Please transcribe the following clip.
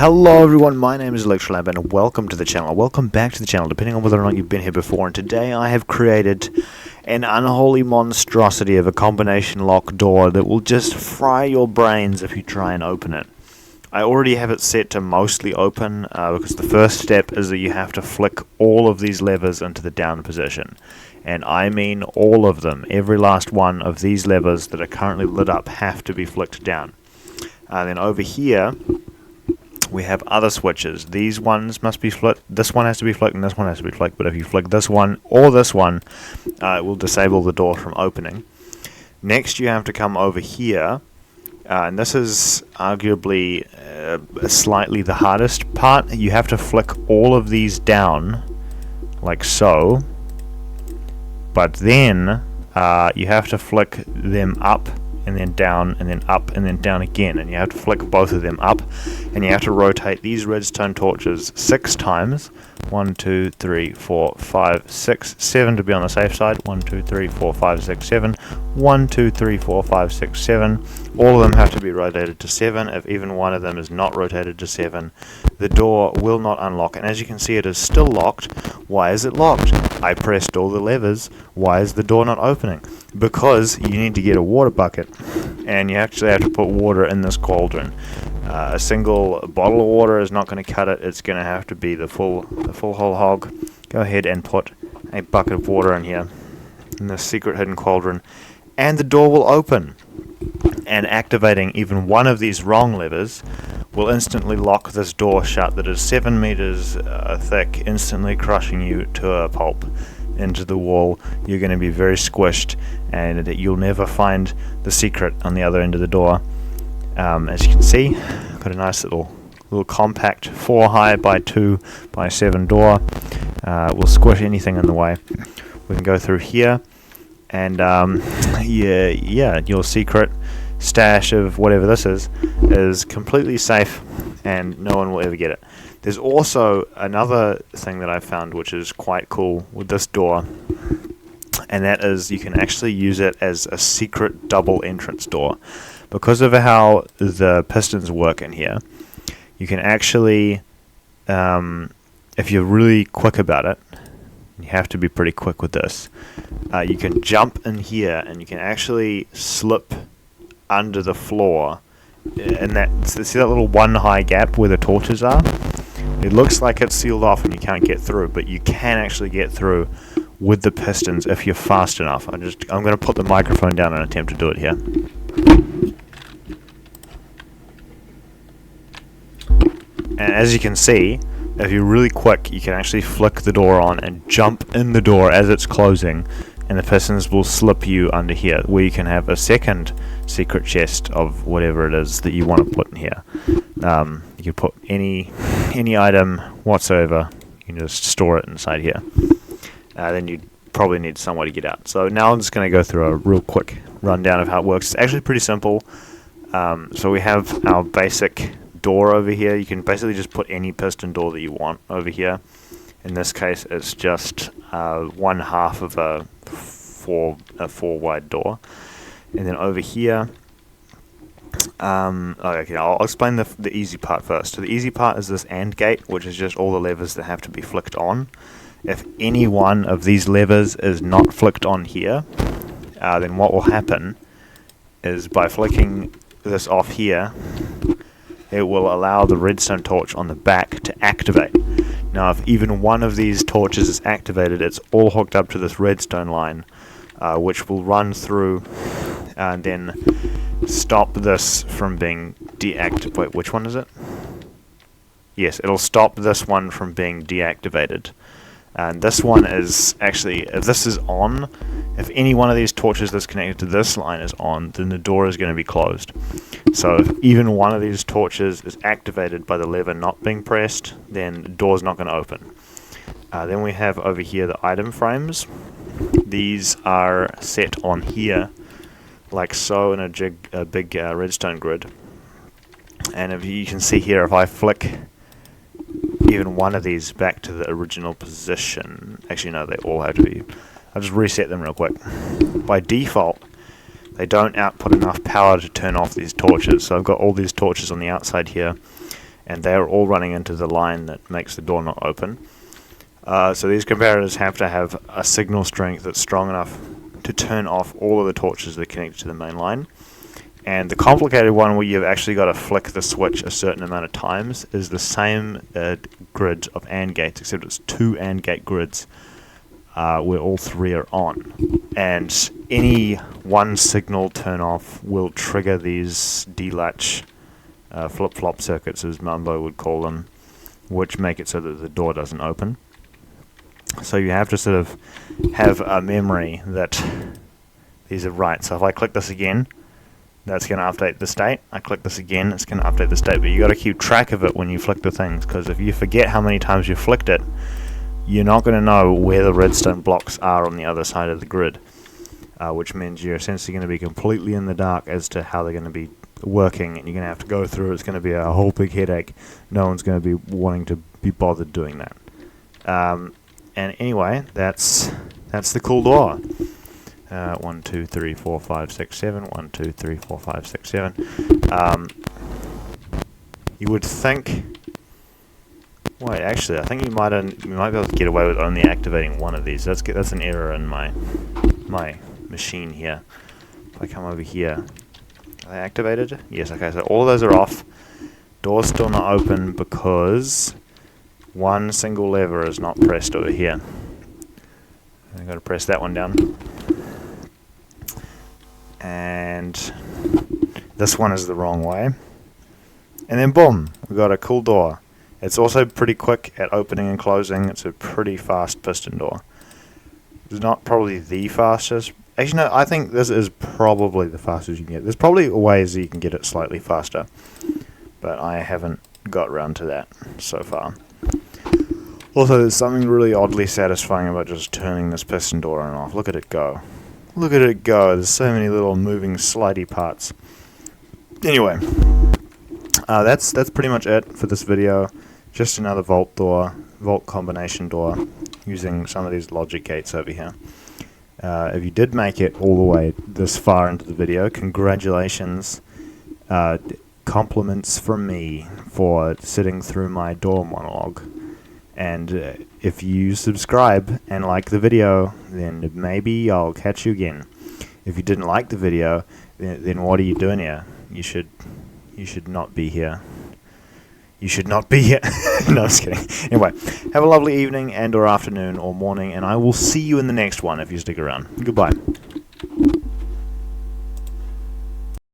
Hello everyone, my name is Olectralab and welcome to the channel. Welcome back to the channel, depending on whether or not you've been here before. And today I have created an unholy monstrosity of a combination lock door that will just fry your brains if you try and open it. I already have it set to mostly open because the first step is that you have to flick all of these levers into the down position. And I mean all of them. Every last one of these levers that are currently lit up have to be flicked down. Then over here we have other switches. These ones must be flicked. This one has to be flicked and this one has to be flicked. But if you flick this one or this one, it will disable the door from opening. Next you have to come over here. And this is arguably slightly the hardest part. You have to flick all of these down, like so. But then you have to flick them up and then down and then up and then down again. And you have to flick both of them up. And you have to rotate these redstone torches 6 times. 1, 2, 3, 4, 5, 6, 7 to be on the safe side. 1, 2, 3, 4, 5, 6, 7. 1, 2, 3, 4, 5, 6, 7. All of them have to be rotated to 7. If even one of them is not rotated to 7, the door will not unlock. And as you can see, it is still locked. Why is it locked? I pressed all the levers. Why is the door not opening? Because you need to get a water bucket, and you actually have to put water in this cauldron. A single bottle of water is not going to cut it. It's going to have to be the full whole hog. Go ahead and put a bucket of water in here, in this secret hidden cauldron, and the door will open. And activating even one of these wrong levers will instantly lock this door shut that is 7 meters thick, instantly crushing you to a pulp into the wall. You're going to be very squished, and you'll never find the secret on the other end of the door. As you can see, got a nice little compact 4 high by 2 by 7 door. Will squish anything in the way. We can go through here, and your secret stash of whatever this is completely safe, and no one will ever get it. There's also another thing that I found which is quite cool with this door, and that is you can actually use it as a secret double entrance door. Because of how the pistons work in here, you can actually, if you're really quick about it, you have to be pretty quick with this, you can jump in here and you can actually slip under the floor, and see that little 1 high gap where the torches are? It looks like it's sealed off and you can't get through, but you can actually get through with the pistons if you're fast enough. I'm going to put the microphone down and attempt to do it here. And as you can see, if you're really quick, you can actually flick the door on and jump in the door as it's closing, and the pistons will slip you under here, where you can have a second secret chest of whatever it is that you want to put in here. You can put any item whatsoever. You can just store it inside here. Then you probably need somewhere to get out. So now I'm just going to go through a real quick rundown of how it works. It's actually pretty simple. So we have our basic door over here. You can basically just put any piston door that you want over here. In this case, it's just 1/2 of a 4 wide door. And then over here, okay, I'll explain the easy part first. So the easy part is this AND gate, which is just all the levers that have to be flicked on. If any one of these levers is not flicked on here, then what will happen is by flicking this off here, it will allow the redstone torch on the back to activate. Now, if even one of these torches is activated, it's all hooked up to this redstone line, which will run through and then stop this from being deactivated. Wait, which one is it? Yes, it'll stop this one from being deactivated. And this one is actually, if this is on, if any one of these torches that's connected to this line is on, then the door is going to be closed. So if even one of these torches is activated by the lever not being pressed, then the door's not going to open. Then we have over here the item frames. These are set on here, like so, in a big redstone grid. And if you can see here, if I flick even one of these back to the original position, actually no, they all have to be, I'll just reset them real quick. By default, they don't output enough power to turn off these torches. So I've got all these torches on the outside here, and they're all running into the line that makes the door not open. So these comparators have to have a signal strength that's strong enough to turn off all of the torches that are connected to the main line. And the complicated one, where you've actually got to flick the switch a certain amount of times, is the same grid of AND gates, except it's 2 AND gate grids where all 3 are on. And any one signal turn off will trigger these delatch flip-flop circuits, as Mumbo would call them, which make it so that the door doesn't open. So you have to sort of have a memory that these are right. So if I click this again, that's going to update the state. I click this again, it's going to update the state. But you got to keep track of it when you flick the things, because if you forget how many times you flicked it, you're not going to know where the redstone blocks are on the other side of the grid, which means you're essentially going to be completely in the dark as to how they're going to be working, and you're going to have to go through. It's going to be a whole big headache. No one's going to be wanting to be bothered doing that. And anyway, that's the cool door. 1, 2, 3, 4, 5, 6, 7. 1, 2, 3, 4, 5, 6, 7. You would think. Wait, actually, I think you might be able to get away with only activating one of these. That's an error in my machine here. If I come over here, are they activated? Yes. Okay, so all of those are off. Door's still not open because one single lever is not pressed over here. I've got to press that one down. And this one is the wrong way. And then boom, we've got a cool door. It's also pretty quick at opening and closing. It's a pretty fast piston door. It's not probably the fastest. Actually, no, I think this is probably the fastest you can get. There's probably ways that you can get it slightly faster, but I haven't got around to that so far. Also, there's something really oddly satisfying about just turning this piston door on and off. Look at it go. Look at it go. There's so many little moving slidey parts. Anyway, that's pretty much it for this video. Just another vault combination door using some of these logic gates over here. If you did make it all the way this far into the video, congratulations. Compliments from me for sitting through my door monologue. And if you subscribe and like the video, then maybe I'll catch you again. If you didn't like the video, then what are you doing here? You should not be here. You should not be here. No, I'm just kidding. Anyway, have a lovely evening and or afternoon or morning, and I will see you in the next one if you stick around. Goodbye.